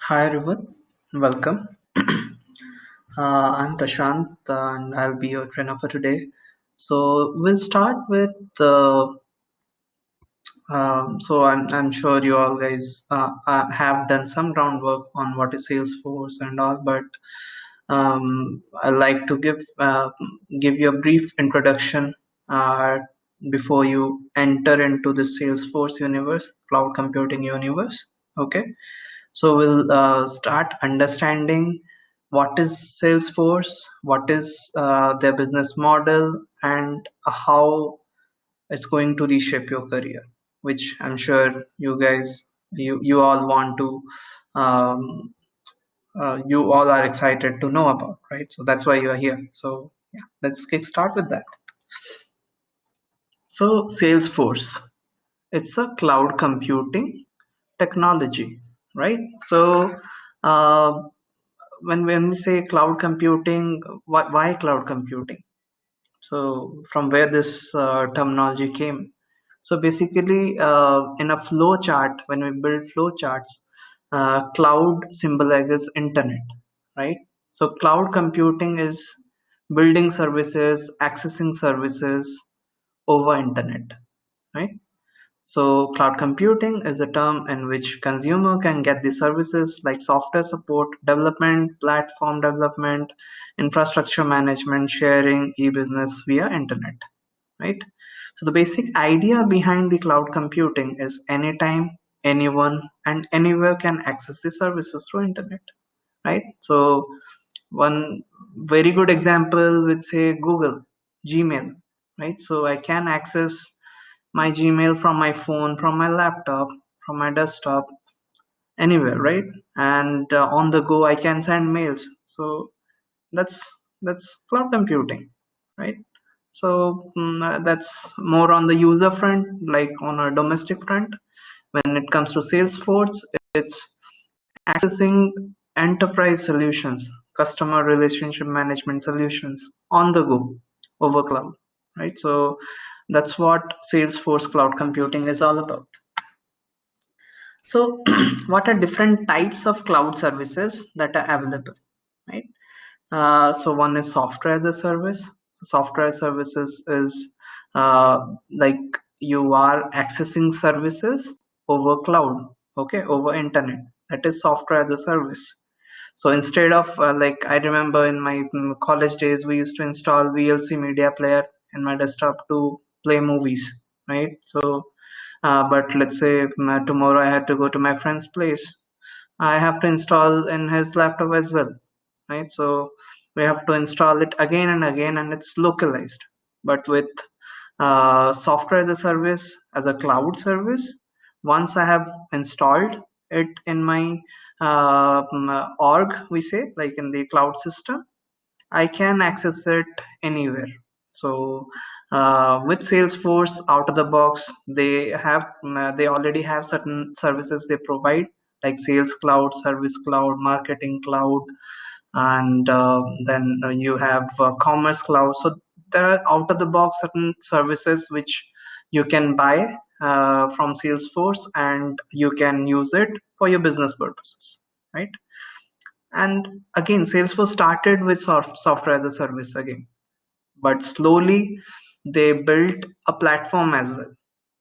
Hi everyone, welcome. I'm Prashant and I'll be your trainer for today. So we'll start with I'm sure you all guys have done some groundwork on what is Salesforce and all, but I like to give you a brief introduction uh, before you enter into the Salesforce universe, cloud computing universe. Okay. So we'll start understanding what is Salesforce, what is their business model, and how it's going to reshape your career, which I'm sure you all want to, you all are excited to know about, right? So that's why you are here. So yeah, let's get start with that. So Salesforce, it's a cloud computing technology, right? So uh, when we say cloud computing, why cloud computing? So from where this terminology came? So basically, in a flow chart, when we build flow charts, cloud symbolizes internet, right? So cloud computing is building services, accessing services over internet, right? So cloud computing is a term in which consumer can get the services like software support, development, platform development, infrastructure management, sharing, e-business via internet, right? So the basic idea behind the cloud computing is anytime, anyone, and anywhere can access the services through internet, right? So one very good example would say Google, Gmail, right? So I can access my Gmail from my phone, from my laptop, from my desktop, anywhere, right? And on the go, I can send mails. So that's that's cloud computing, right? So that's more on the user front, like on a domestic front. When it comes to Salesforce, it's accessing enterprise solutions, customer relationship management solutions on the go over cloud, right? So that's what Salesforce cloud computing is all about. So what are different types of cloud services that are available, right? So one is software as a service. So software as services is like you are accessing services over cloud, okay, over internet. That is software as a service. So instead of like I remember in my college days, we used to install VLC media player in my desktop to play movies, right? So, but let's say tomorrow I had to go to my friend's place. I have to install in his laptop as well, right? So we have to install it again and again, and it's localized. But with software as a service, as a cloud service, once I have installed it in my org, we say, like in the cloud system, I can access it anywhere. So with Salesforce out of the box, they already have certain services they provide, like Sales Cloud, Service Cloud, Marketing Cloud, and then you have Commerce Cloud. So there are out of the box certain services which you can buy from Salesforce, and you can use it for your business purposes, right? And again, Salesforce started with software as a service again, but slowly they built a platform as well.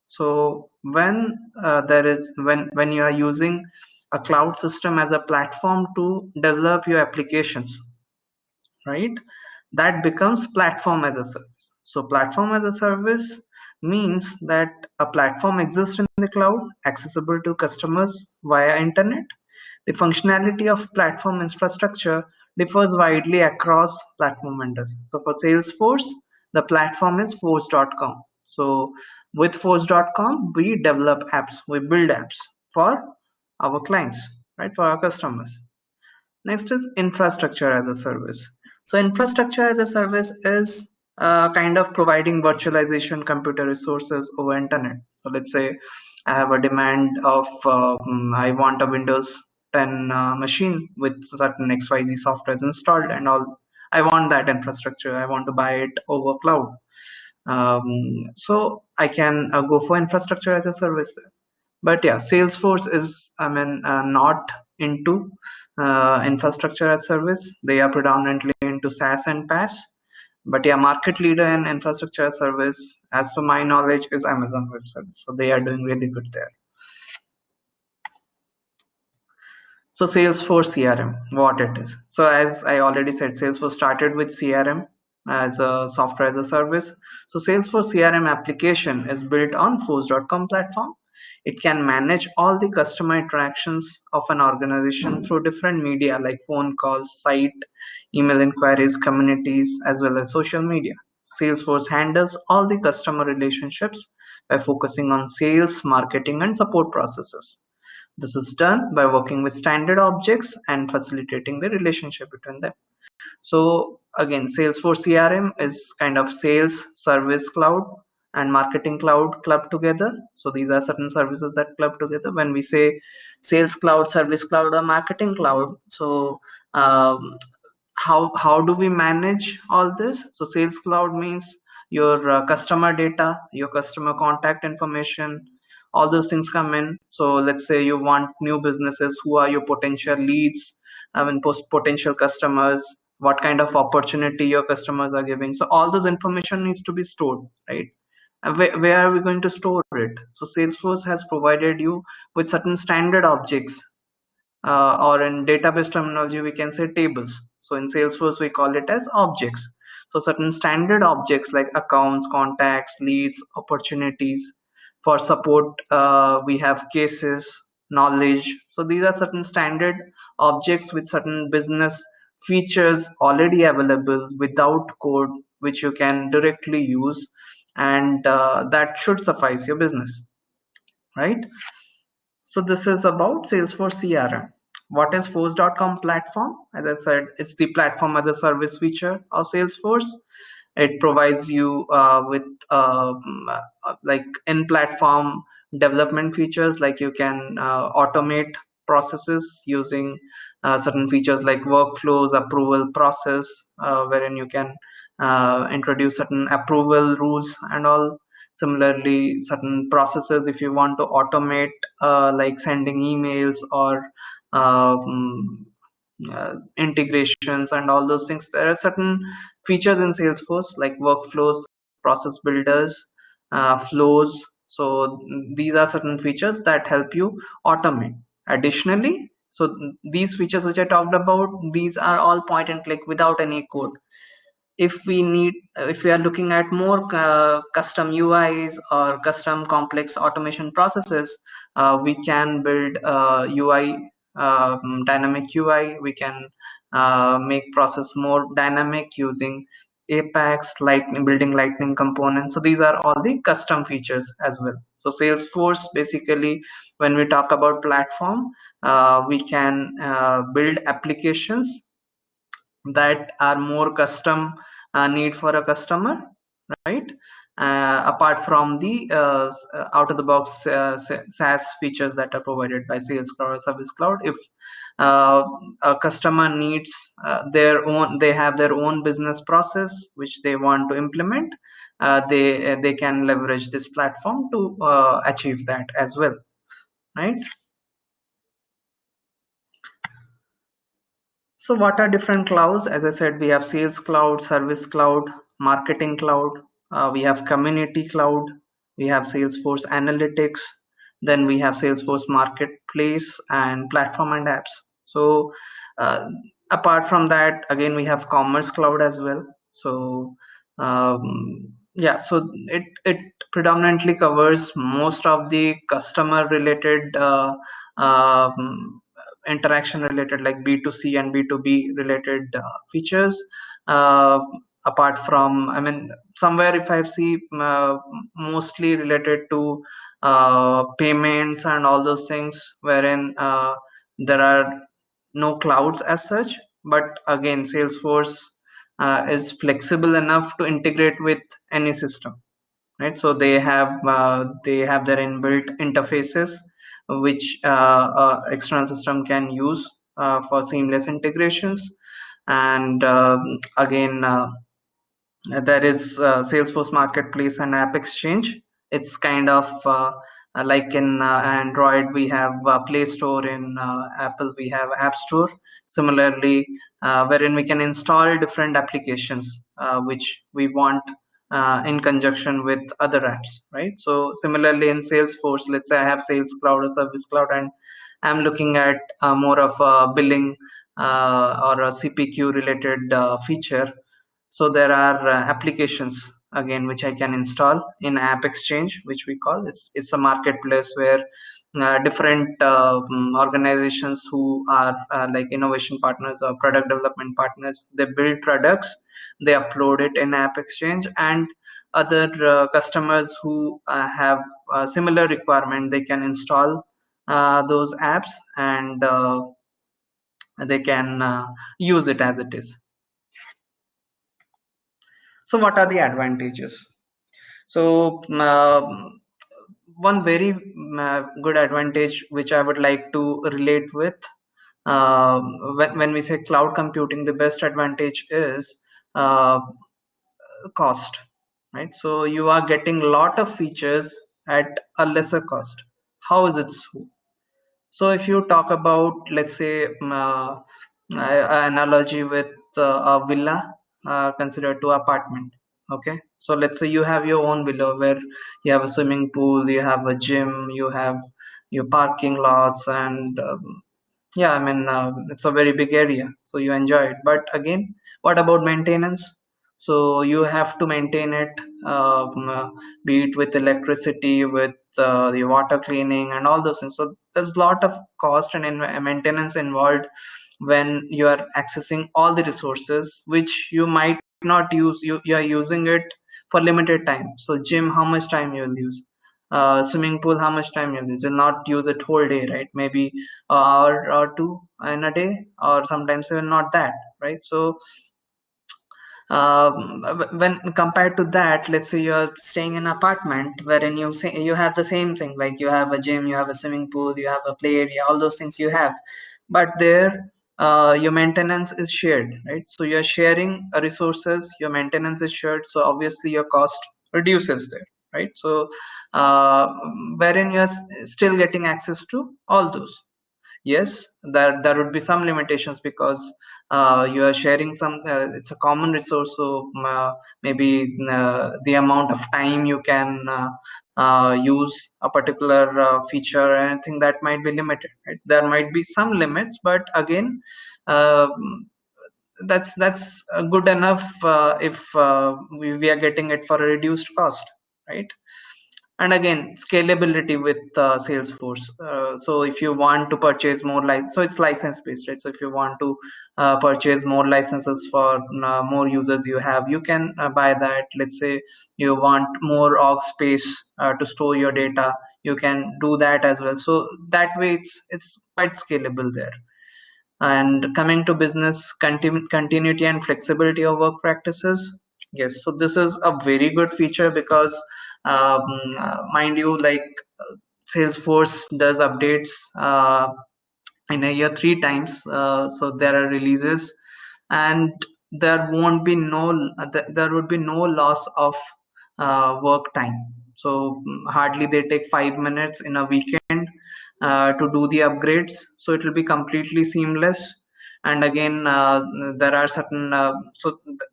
So when you are using a cloud system as a platform to develop your applications, right? That becomes platform as a service. So platform as a service means that a platform exists in the cloud, accessible to customers via internet. The functionality of platform infrastructure differs widely across platform vendors. So for Salesforce, the platform is force.com. So with force.com, we develop apps, we build apps for our clients, right? For our customers. Next is infrastructure as a service. So infrastructure as a service is kind of providing virtualization computer resources over internet. So let's say I have a demand of I want a Windows 10 machine with certain XYZ softwares installed and all. I want that infrastructure. I want to buy it over cloud. So I can go for infrastructure as a service. But yeah, Salesforce is, I mean, not into infrastructure as service. They are predominantly into SaaS and PaaS. But yeah, market leader in infrastructure as service, as per my knowledge, is Amazon Web Services. So they are doing really good there. So Salesforce CRM, what it is. So as I already said, Salesforce started with CRM as a software as a service. So Salesforce CRM application is built on Force.com platform. It can manage all the customer interactions of an organization through different media like phone calls, site, email inquiries, communities, as well as social media. Salesforce handles all the customer relationships by focusing on sales, marketing, and support processes. This is done by working with standard objects and facilitating the relationship between them. So again, Salesforce CRM is kind of sales, service cloud, and marketing cloud club together. So these are certain services that club together. When we say sales cloud, service cloud, or marketing cloud, so how do we manage all this? So sales cloud means your customer data, your customer contact information, all those things come in. So let's say you want new businesses, who are your potential leads, I mean potential customers, what kind of opportunity your customers are giving. So all those information needs to be stored, right? And where are we going to store it? So Salesforce has provided you with certain standard objects, or in database terminology we can say tables. So in Salesforce we call it as objects. So certain standard objects like accounts, contacts, leads, opportunities. For support, we have cases, knowledge. So these are certain standard objects with certain business features already available without code, which you can directly use, and that should suffice your business, right? So this is about Salesforce CRM. What is Force.com platform? As I said, it's the platform as a service feature of Salesforce. It provides you with like in-platform development features, like you can automate processes using certain features like workflows, approval process, wherein you can introduce certain approval rules and all. Similarly, certain processes, if you want to automate, like sending emails or integrations and all those things, there are certain features in Salesforce like workflows, process builders, flows. So these are certain features that help you automate. Additionally, so these features which I talked about, these are all point and click without any code. If we are looking at more custom UIs or custom complex automation processes, we can build UI, dynamic UI. We can make process more dynamic using Apex, lightning, building lightning components. So these are all the custom features as well. So Salesforce, basically, when we talk about platform, we can build applications that are more custom need for a customer, right? Apart from the out of the box SaaS features that are provided by Sales Cloud or Service Cloud. If a customer needs they have their own business process which they want to implement, they can leverage this platform to achieve that as well, right? So what are different clouds? As I said, we have Sales Cloud, Service Cloud, Marketing Cloud, we have Community Cloud, we have Salesforce Analytics, then we have Salesforce Marketplace and Platform and Apps. So apart from that, again, we have Commerce Cloud as well. So yeah, so it predominantly covers most of the customer related interaction related, like B2C and B2B related features. Apart from, I mean, somewhere if I see mostly related to payments and all those things, wherein there are no clouds as such. But again, Salesforce is flexible enough to integrate with any system, right? So they have their inbuilt interfaces which external system can use for seamless integrations. And again, there is Salesforce Marketplace and App Exchange. It's kind of Like in Android, we have Play Store. In Apple, we have App Store. Similarly, wherein we can install different applications which we want in conjunction with other apps, right? So similarly in Salesforce, let's say I have Sales Cloud or Service Cloud, and I'm looking at more of a billing or a CPQ related feature. So there are applications again which I can install in App Exchange, which we call it's a marketplace where different organizations who are like innovation partners or product development partners, they build products, they upload it in App Exchange, and other customers who have a similar requirement, they can install those apps, and they can use it as it is. So what are the advantages? So one very good advantage which I would like to relate with, when we say cloud computing, the best advantage is uh, cost, right? So you are getting a lot of features at a lesser cost. How is it so? So if you talk about, let's say, analogy with a villa considered to apartment. Okay, so let's say you have your own villa where you have a swimming pool, you have a gym, you have your parking lots, and yeah, I mean, it's a very big area, so you enjoy it. But again, what about maintenance? So you have to maintain it, be it with electricity, with the water cleaning, and all those things. So there's a lot of cost and maintenance involved when you are accessing all the resources which you might not use. You are using it for limited time. So gym, how much time you'll use? Swimming pool, how much time you'll use? You'll not use it whole day, right? Maybe hour or two in a day, or sometimes even not that, right? So when compared to that, let's say you're staying in an apartment wherein you say you have the same thing, like you have a gym, you have a swimming pool, you have a play area, all those things you have, but there your maintenance is shared, right? So you're sharing resources, your maintenance is shared, so obviously your cost reduces there, right? So uh, wherein you're still getting access to all those. Yes, there would be some limitations because you are sharing some, it's a common resource, so maybe the amount of time you can use a particular feature or anything, that might be limited, right? There might be some limits, but again, uh, that's good enough if we are getting it for a reduced cost, right? And again, scalability with Salesforce. So if you want to purchase more license, so it's license based, right? So if you want to purchase more licenses for more users you have, you can buy that. Let's say you want more org space to store your data, you can do that as well. So that way it's quite scalable there. And coming to business continuity and flexibility of work practices, yes, so this is a very good feature because mind you, like Salesforce does updates in a year 3 times, so there are releases, and there would be no loss of work time. So hardly they take 5 minutes in a weekend to do the upgrades, so it will be completely seamless. And again, there are certain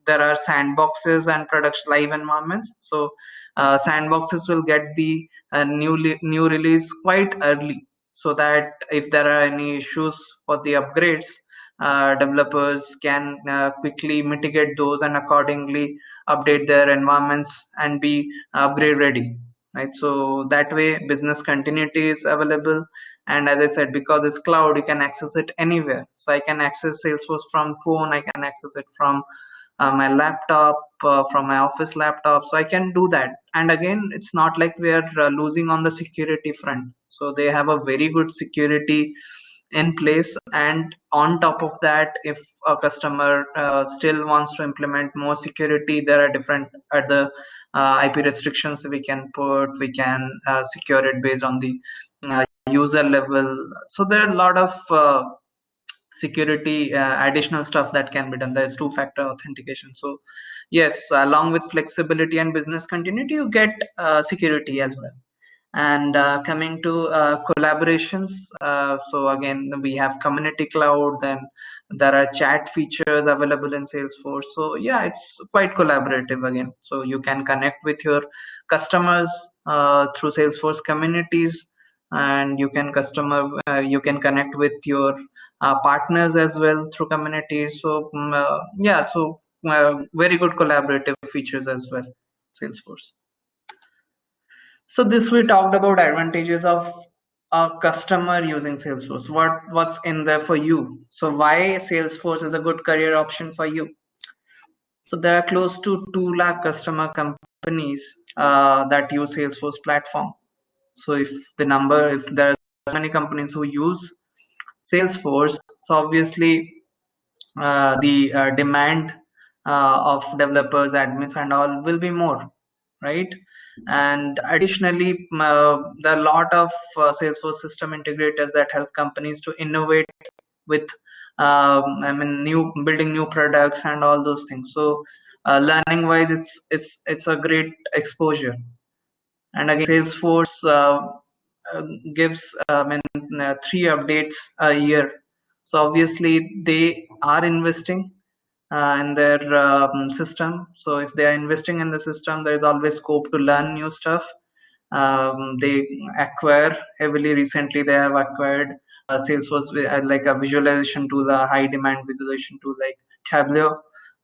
there are sandboxes and products live environments. So sandboxes will get the new release quite early, so that if there are any issues for the upgrades, developers can quickly mitigate those and accordingly update their environments and be upgrade ready, right? So that way business continuity is available. And as I said, because it's cloud, you can access it anywhere. So I can access Salesforce from phone, I can access it from my laptop, from my office laptop, so I can do that. And again, it's not like we are losing on the security front, so they have a very good security in place. And on top of that, if a customer still wants to implement more security, there are different other IP restrictions we can put. We can secure it based on the user level. So there are a lot of security additional stuff that can be done. There's two-factor authentication. So yes, along with flexibility and business continuity, you get security as well. And coming to collaborations, so again we have community cloud, then there are chat features available in Salesforce. So yeah, it's quite collaborative again. So you can connect with your customers through Salesforce communities, and you can connect with your partners as well through communities. So yeah, so very good collaborative features as well, Salesforce. So this we talked about advantages of a customer using Salesforce. What's in there for you? So why Salesforce is a good career option for you? So there are close to 2 lakh customer companies that use Salesforce platform. So if there are so many companies who use Salesforce, so obviously the demand of developers, admins, and all will be more, right? And additionally, there are a lot of Salesforce system integrators that help companies to innovate with, new building new products and all those things. So, learning wise, it's a great exposure. And again, Salesforce gives 3 updates a year. So obviously they are investing in their system. So if they are investing in the system, there is always scope to learn new stuff. They acquire heavily. Recently, they have acquired Salesforce like a visualization tool, a high demand visualization tool like Tableau,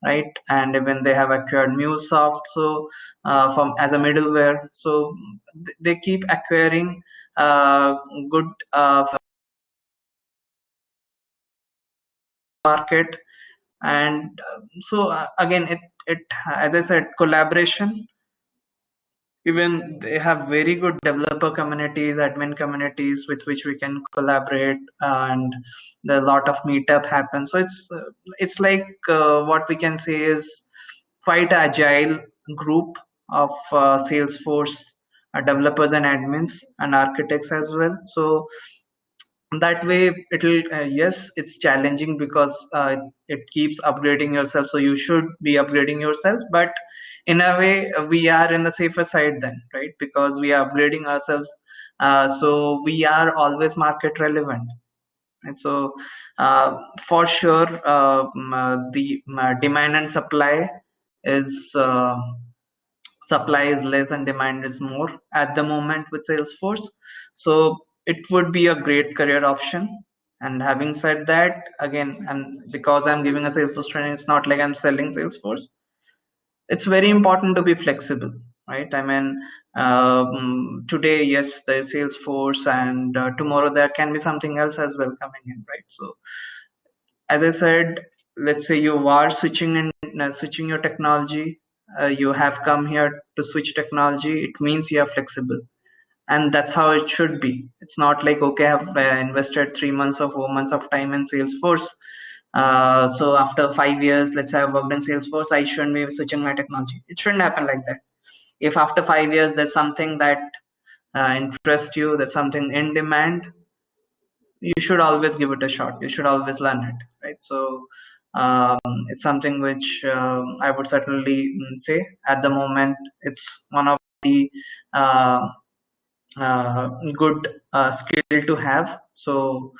right? And even they have acquired MuleSoft, so from as a middleware. So they keep acquiring good market. And so again, it as I said, collaboration. Even they have very good developer communities, admin communities with which we can collaborate, and a lot of meetup happen. So it's like what we can say is quite agile group of Salesforce developers and admins and architects as well. So that way it'll yes, it's challenging because it keeps upgrading yourself, so you should be upgrading yourself, but in a way we are in the safer side then, right? Because we are upgrading ourselves, so we are always market relevant. And so for sure the demand and supply is supply is less and demand is more at the moment with Salesforce. So it would be a great career option. And having said that, again, and because I'm giving a Salesforce training, it's not like I'm selling Salesforce. It's very important to be flexible, right? I mean, today, yes, there's Salesforce, and tomorrow there can be something else as well coming in, right? So as I said, let's say you are switching your technology, you have come here to switch technology. It means you are flexible, and that's how it should be. It's not like, okay, I've invested 3 months or 4 months of time in Salesforce. So after 5 years, let's say I've worked in Salesforce, I shouldn't be switching my technology. It shouldn't happen like that. If after 5 years there's something that interests you, there's something in demand, you should always give it a shot. You should always learn it, right? So um, it's something which I would certainly say at the moment it's one of the uh, good skill to have. So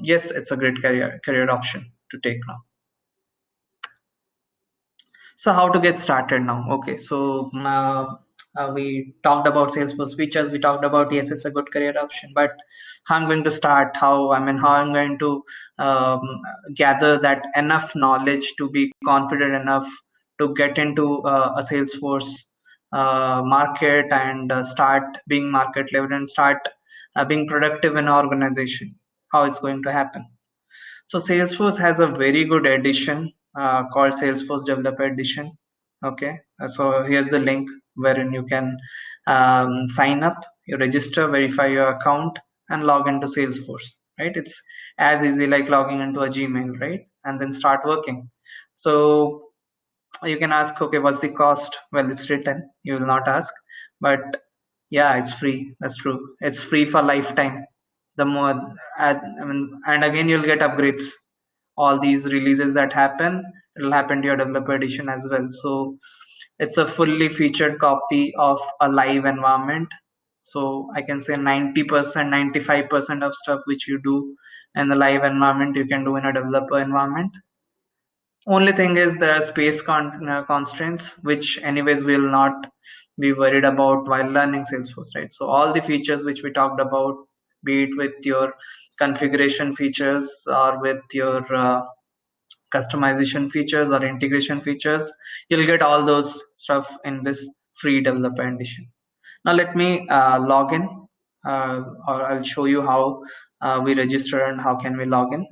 yes, it's a great career option to take now. So how to get started now? Okay, so we talked about Salesforce features. We talked about, yes, it's a good career option, but how I'm going to start? How I'm going to um, gather that enough knowledge to be confident enough to get into a Salesforce market and start being market level and start being productive in an organization. How it's going to happen? So Salesforce has a very good edition called Salesforce Developer Edition. Okay, so here's the link wherein you can sign up, you register, verify your account, and log into Salesforce. Right, it's as easy like logging into a Gmail, right? And then start working. So you can ask, okay, what's the cost? Well, it's written. You will not ask, but yeah, it's free. That's true. It's free for lifetime. The more, and again, you'll get upgrades. All these releases that happen, it'll happen to your developer edition as well. So it's a fully featured copy of a live environment. So I can say 90%, 95% of stuff which you do in the live environment you can do in a developer environment. Only thing is there are space constraints, which anyways will not be worried about while learning Salesforce, right? So all the features which we talked about, be it with your configuration features or with your customization features or integration features, you'll get all those stuff in this free developer edition. Now let me log in, or I'll show you how we register and how can we log in.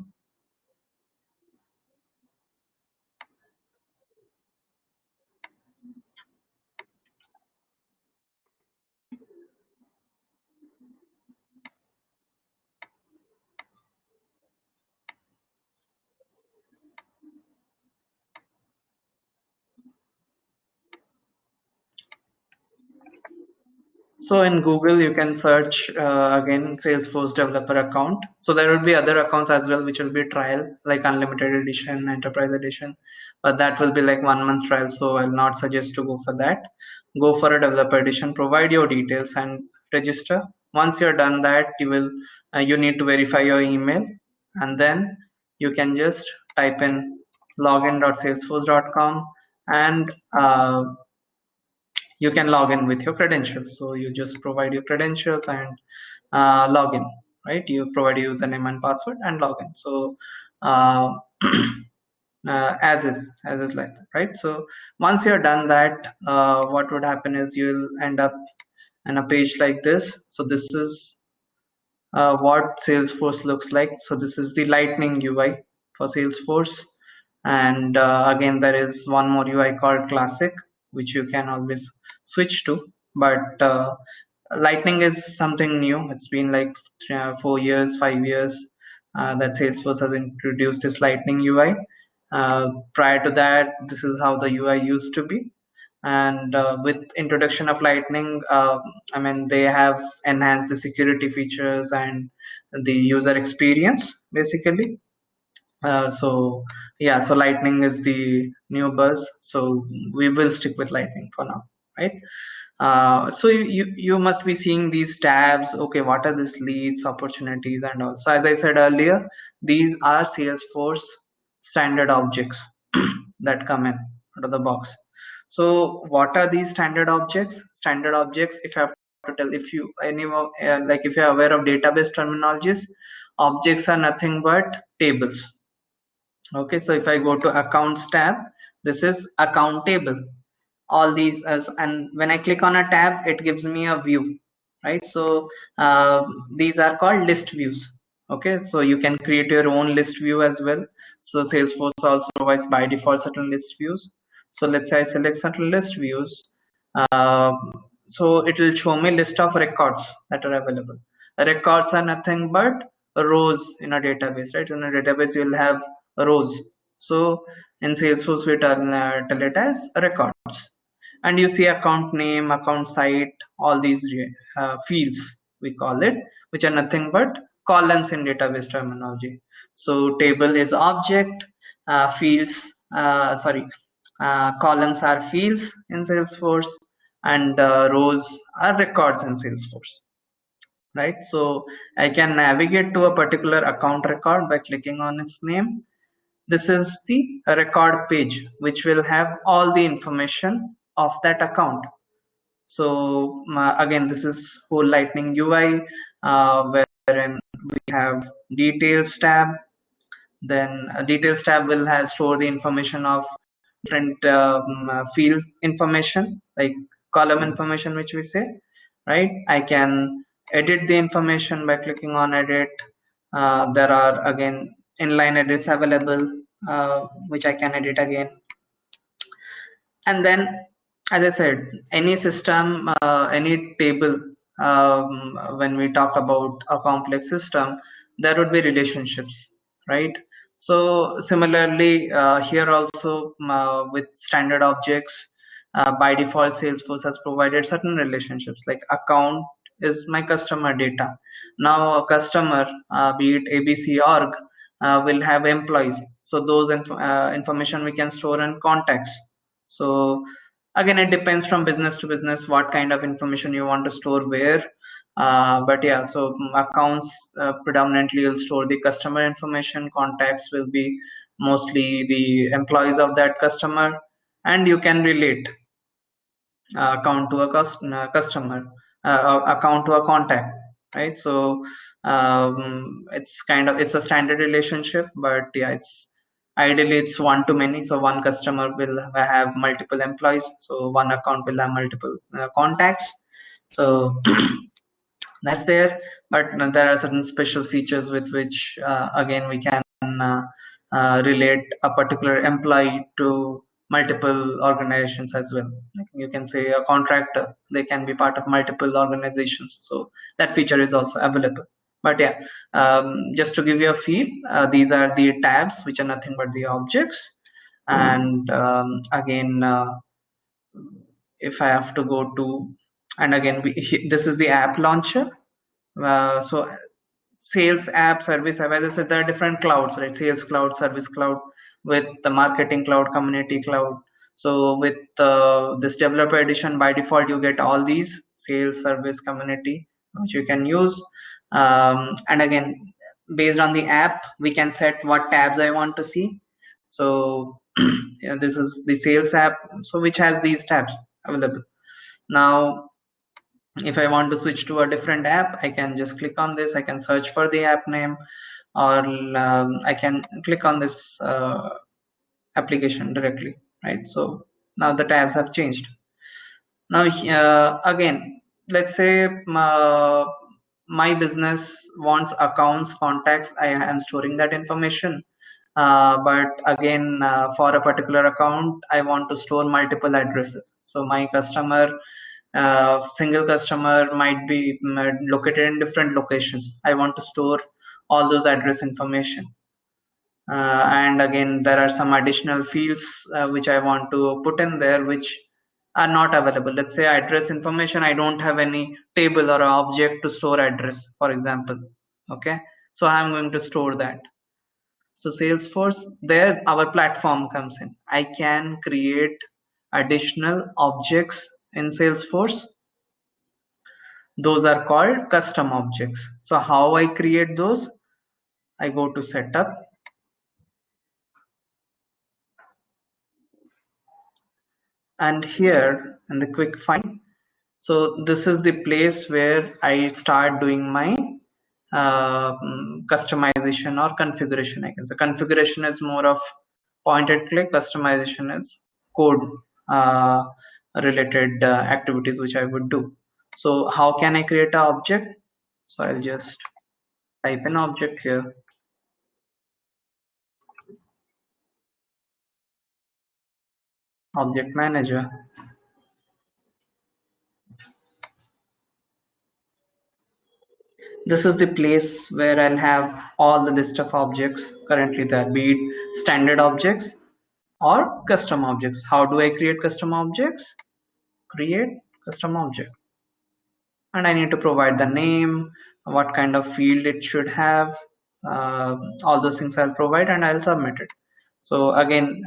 So in Google, you can search again Salesforce developer account. So there will be other accounts as well, which will be trial, like unlimited edition, enterprise edition, but that will be like 1 month trial. So I'll not suggest to go for that. Go for a developer edition, provide your details and register. Once you're done that, you need to verify your email, and then you can just type in login.salesforce.com, and you can log in with your credentials. So you just provide your credentials and log in, right? You provide your username and password and log in. So uh, as is like that, right? So once you're done that, what would happen is you'll end up in a page like this. So this is what Salesforce looks like. So this is the Lightning UI for Salesforce. And again, there is one more UI called Classic, which you can always switch to. But Lightning is something new. It's been like 4 years, 5 years that Salesforce has introduced this Lightning UI. Prior to that, this is how the UI used to be. And with introduction of Lightning, I mean, they have enhanced the security features and the user experience basically. So yeah, so Lightning is the new buzz. So we will stick with Lightning for now, right? So you must be seeing these tabs. Okay, what are these leads, opportunities, and all. So as I said earlier, these are Salesforce standard objects that come in out of the box. So what are these standard objects? Standard objects, if I have to tell, if you like if you're aware of database terminologies, objects are nothing but tables. Okay, so if I go to accounts tab, this is account table. All these and when I click on a tab, it gives me a view, right? So these are called list views. Okay, so you can create your own list view as well. So Salesforce also provides by default certain list views. So let's say I select certain list views. uh, so it will show me list of records that are available. Records are nothing but rows in a database, right? In a database you will have rows. So in Salesforce we tell it as records. And you see account name, account site, all these fields we call it, which are nothing but columns in database terminology. So table is object, fields sorry columns are fields in Salesforce, and rows are records in Salesforce, right? So I can navigate to a particular account record by clicking on its name. This is the record page, which will have all the information of that account. So again, this is whole Lightning UI, wherein we have details tab. Then details tab will have store the information of different field information, like column information, which we say, right? I can edit the information by clicking on edit. There are again inline edits available, which I can edit again. And then, as I said, any system, any table, when we talk about a complex system, there would be relationships, right? So similarly, here also with standard objects, by default Salesforce has provided certain relationships, like account is my customer data. Now a customer, be it ABC org, will have employees. So those information we can store in contacts. So Again, it depends from business to business what kind of information you want to store where. But yeah, so accounts predominantly will store the customer information. Contacts will be mostly the employees of that customer, and you can relate account to a customer, account to a contact, right? So it's kind of, it's a standard relationship, but yeah, it's ideally it's one to many. So one customer will have multiple employees, so one account will have multiple contacts. So that's there, but there are certain special features with which again we can relate a particular employee to multiple organizations as well. Like you can say a contractor, they can be part of multiple organizations, so that feature is also available. But yeah, just to give you a feel, these are the tabs, which are nothing but the objects. And again, if I have to go to, and again this is the app launcher. So sales app, service app, as I said, there are different clouds, right? Sales cloud, service cloud, with the marketing cloud, community cloud. So with this developer edition, by default you get all these: sales, service, community, which you can use. And again, based on the app, we can set what tabs I want to see. So yeah, this is the sales app, so which has these tabs available. Now if I want to switch to a different app, I can just click on this. I can search for the app name, or I can click on this application directly, right? So now the tabs have changed. Now again, let's say my business wants accounts, contacts. I am storing that information. But again, for a particular account, I want to store multiple addresses. So my customer, single customer might be located in different locations. I want to store all those address information. And again, there are some additional fields which I want to put in there, which are not available. Let's say address information, I don't have any table or object to store address, for example. Okay, so I'm going to store that. So Salesforce, there our platform comes in. I can create additional objects in Salesforce. Those are called custom objects. So how I create those? I go to setup, and here in the quick find, so this is the place where I start doing my customization or configuration. I can say configuration is more of point and click, customization is code uh, related activities which I would do. So how can I create an object? So I'll just type an object here, object manager. This is the place where I'll have all the list of objects currently there, be it standard objects or custom objects. How do I create custom objects? Create custom object, and I need to provide the name, what kind of field it should have, all those things I'll provide, and I'll submit it. So again,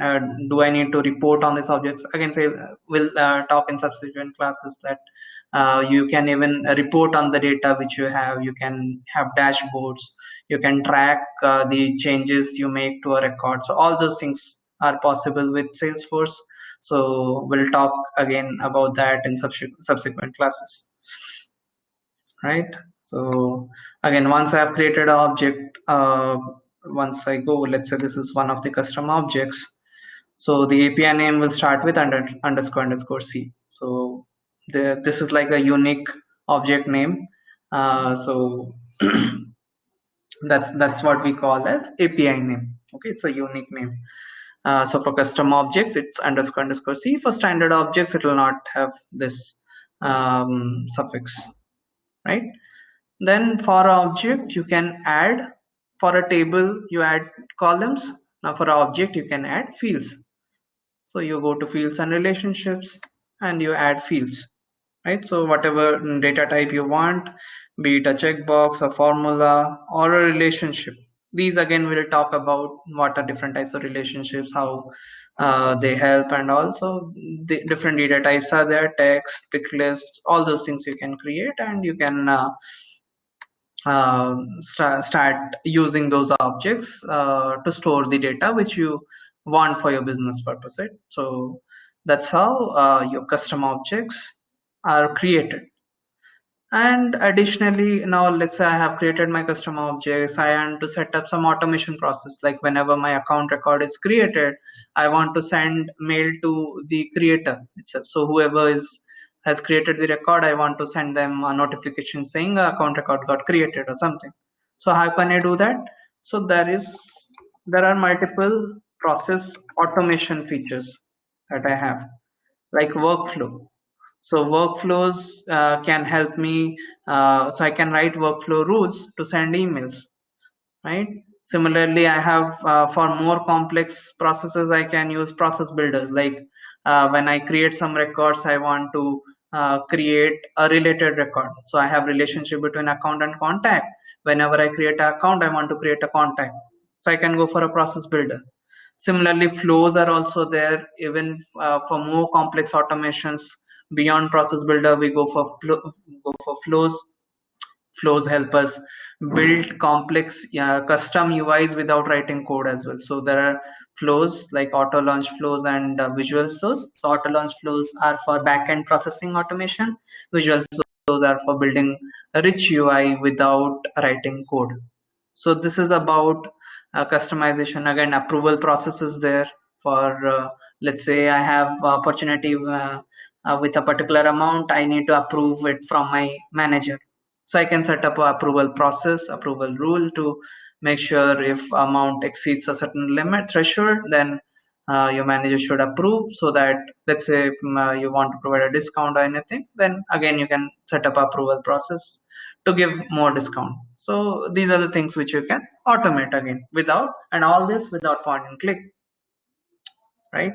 do I need to report on these objects? Again, say we'll talk in subsequent classes that you can even report on the data which you have. You can have dashboards, you can track the changes you make to a record. So all those things are possible with Salesforce. So we'll talk again about that in subsequent classes, right? So again, once I have created an object, once I go, let's say this is one of the custom objects. So the API name will start with underscore underscore C. So this is like a unique object name. So that's what we call as API name. Okay, it's a unique name. So for custom objects, it's underscore underscore C. For standard objects, it will not have this suffix, right? Then for object, you can add, for a table, you add columns. Now for object, you can add fields. So you go to fields and relationships and you add fields, right? So whatever data type you want, be it a checkbox, a formula, or a relationship, These again we'll talk about what are different types of relationships, how they help, and also the different data types are there, text, pick lists, all those things you can create, and you can start using those objects to store the data which you want for your business purpose, right? So that's how your custom objects are created. And additionally, now let's say I have created my custom objects, I want to set up some automation process, like whenever my account record is created, I want to send mail to the creator itself. So whoever has created the record, I want to send them a notification saying a account record got created or something. So how can I do that? So there are multiple process automation features that I have, like workflow. So workflows can help me, so I can write workflow rules to send emails, right? Similarly, I have for more complex processes, I can use process builders. Like when I create some records, I want to create a related record. So I have relationship between account and contact. Whenever I create an account, I want to create a contact. So I can go for a process builder. Similarly, flows are also there. Even for more complex automations beyond process builder, we go for flows. Flows help us build complex custom UIs without writing code as well. So there are flows like auto launch flows and visual flows. So auto launch flows are for backend processing automation. Visual flows are for building a rich UI without writing code. So this is about customization. Again, approval process is there for let's say I have opportunity with a particular amount, I need to approve it from my manager. So I can set up a approval process, approval rule to make sure if amount exceeds a certain limit threshold, then your manager should approve. So that let's say you want to provide a discount or anything, then again you can set up approval process to give more discount. So these are the things which you can automate again without, and all this without point and click, right?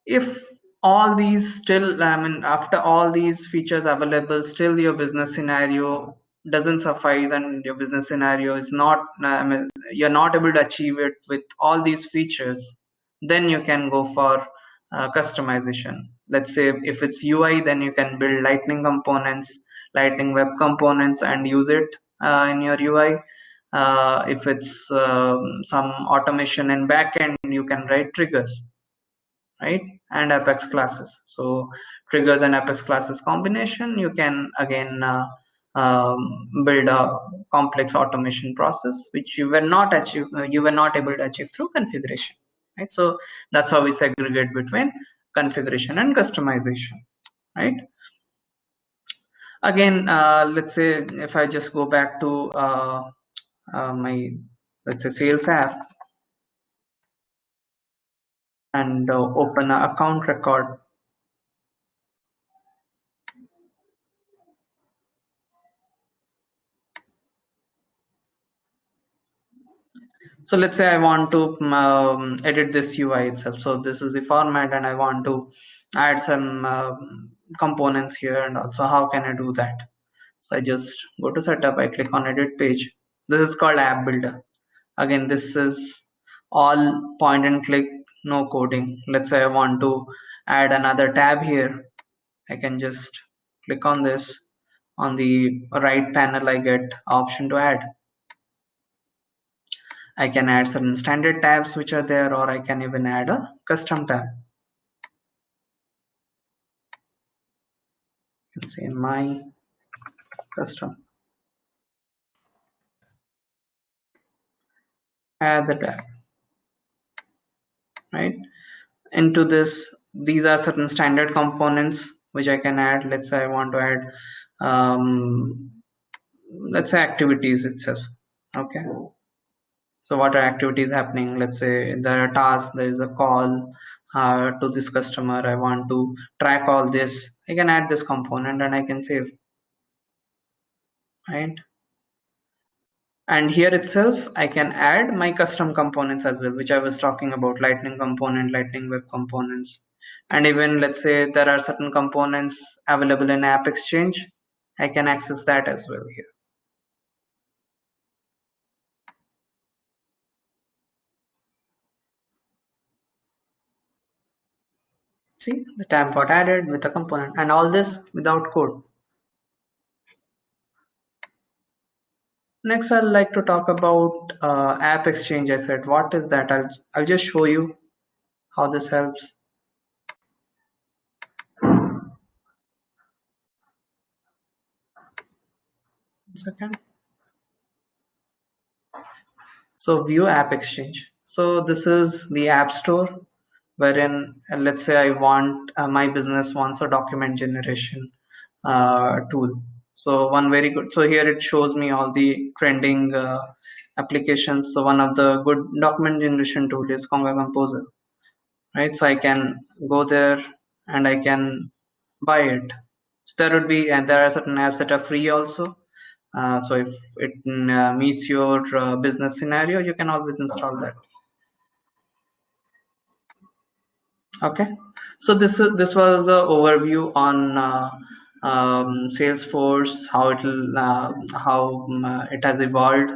If all these still, I mean, after all these features available, still your business scenario doesn't suffice and your business scenario is not, I mean, you're not able to achieve it with all these features, then you can go for customization. Let's say if it's UI, then you can build lightning components, lightning web components, and use it in your UI. If it's some automation in backend, you can write triggers, right? And apex classes. So triggers and apex classes combination, you can again build a complex automation process which you were not able to achieve through configuration, right? So that's how we segregate between configuration and customization, right? Again, let's say if I just go back to my, let's say, sales app, and open an account record. So let's say I want to edit this UI itself. So this is the format and I want to add some components here, and also how can I do that? So I just go to setup, I click on edit page. This is called app builder. Again, this is all point and click, no coding. Let's say I want to add another tab here. I can just click on this. On the right panel, I get option to add. I can add certain standard tabs which are there, or I can even add a custom tab. You can say my custom. Add the tab, right? Into this, these are certain standard components which I can add. Let's say I want to add, let's say activities itself. Okay. So what are activities happening? Let's say there are tasks, there is a call to this customer. I want to track all this. I can add this component and I can save, right? And here itself, I can add my custom components as well, which I was talking about, lightning component, lightning web components. And even let's say there are certain components available in App Exchange, I can access that as well here. See, the tab got added with a component, and all this without code. Next, I'd like to talk about App Exchange. I said, what is that? I'll just show you how this helps. One second. So view App Exchange. So this is the App Store, wherein let's say I want my business wants a document generation tool. So one very good. So here it shows me all the trending applications. So one of the good document generation tool is Conga Composer, right? So I can go there and I can buy it. So there would be, and there are certain apps that are free also. So if it meets your business scenario, you can always install that. Okay, so this was an overview on Salesforce, how it has evolved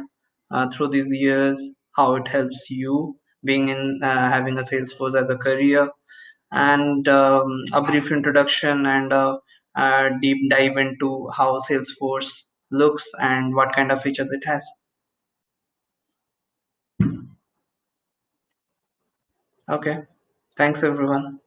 through these years, how it helps you being in having a Salesforce as a career, and a brief introduction and a deep dive into how Salesforce looks and what kind of features it has. Okay, thanks everyone.